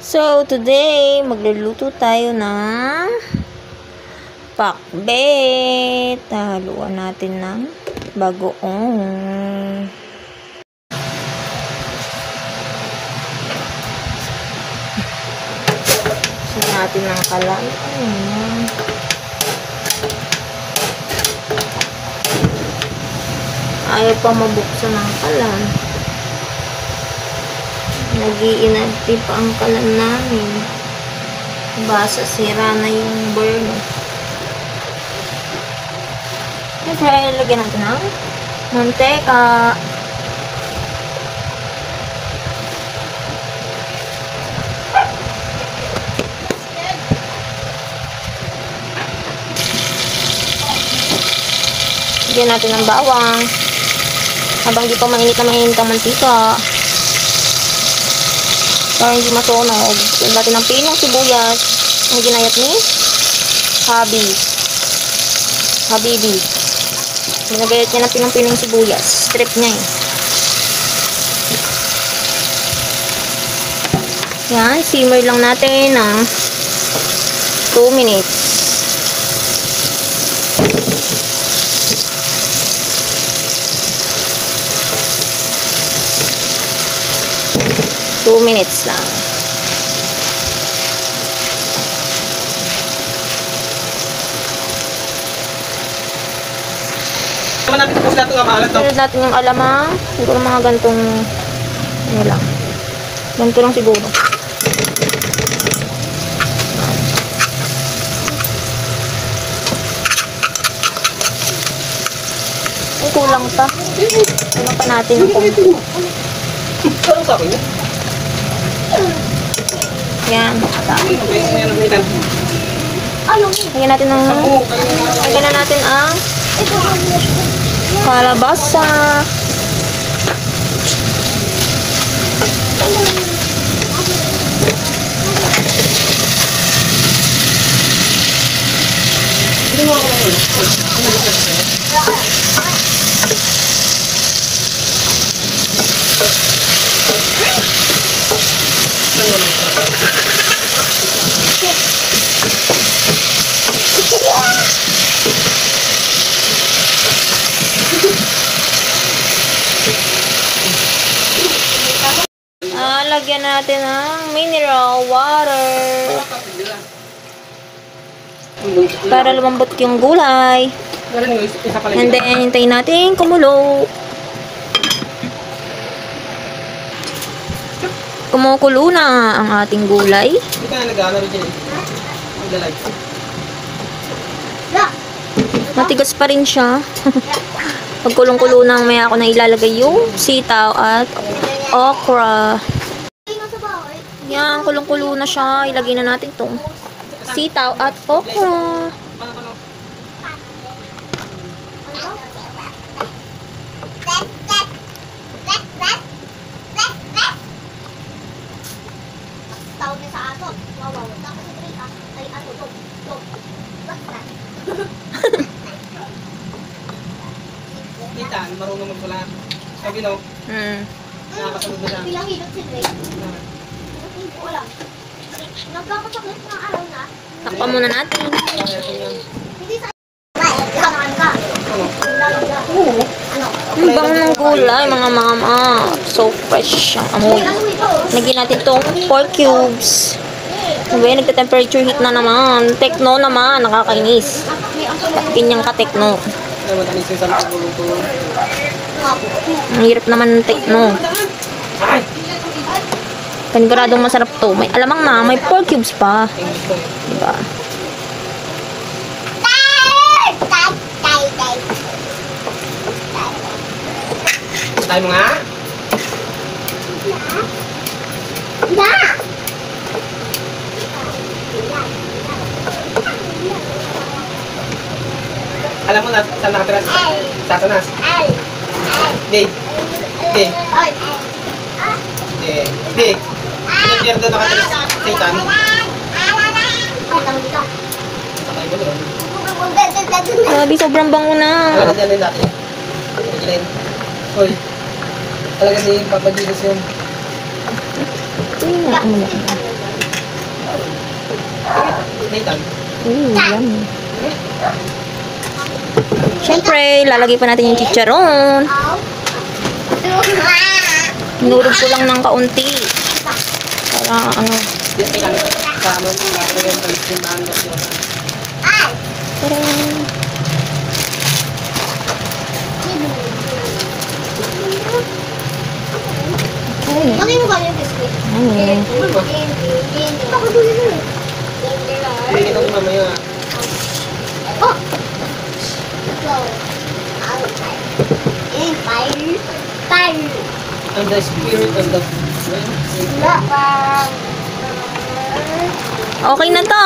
So, today, magluluto tayo ng pakbet. Haluan natin ng bagoong. Gusto natin ng kalan. Ayaw pa mabuksan ng kalan. Nag-iinagti pa ang kalan namin. Basa, sira na yung burner. Kasi lagyan natin ng mantika. Lagyan natin ng bawang. Habang di pa mainit na mainit ang mantika. Para hindi masunog. Lagyan natin ng pinong sibuyas. Ang ginayat ni Habibi. Ginagayat niya ng pinong sibuyas. Strip niya eh. Yan. Simmer lang natin ng 2 minutes. Minutes lang. Sunod natin yung alamang. Siguro mga gantong ano lang. Ganito lang siguro. Ay, kulang pa. Kulang pa natin yung kumpo. Yan. Lagyan natin ng lagyan na natin ang kalabasa. Lagyan natin ng mineral water para lumambot yung gulay. And then, hintayin natin kumulo. Kumukulo na ang ating gulay. Matigas pa rin siya. Pag kulong-kulo na, may ako na ilalagay yung sitaw at okra. Yan, kulong-kulo na siya. Ilagay na natin itong sitaw at okra. Kita, marunong magsulat. Sabi no? Nakakasunod na siya. Bilang hilot sila eh. Wala. Nagkakasakit ng araw na. Takpan muna natin. Hindi sa... Kamaan ka. Ang bango ng gulay, mga mama. So fresh ang amoy. Lagyan natin itong 4 cubes. Sabi, nagka-temperature heat na naman. Tekno naman, nakakainis. Pinyang ka-tekno. Ang hirap naman ng tekno. Paniguradong masarap to. May alamang na, may 4 cubes pa. Diba? Tayo mo nga? Alam mo na, saan nakatira si Satanas? Dig. Dig. Dig. Pinapiyar doon nakatira si Satan. Patay ko doon. Sabi, sobrang bango na. Alam na dyan dati. Hoy. Talaga si Papa Jesus yun. Tingnan mo lang. Nathan. Yummy. Siyempre, lalagay pa natin yung chicharon. Hinurog ko lang ng kaunti. Para ano. Yan, kailangan. Kasama mo. Lagyan mo palit yung bahan kasi. Tadaan. Okay. Ano yung ganyan biscuit? Ay, Ako duli na eh. Pili ko mamaya. Oh! Fire. Fire. And the spirit of the... okay na to.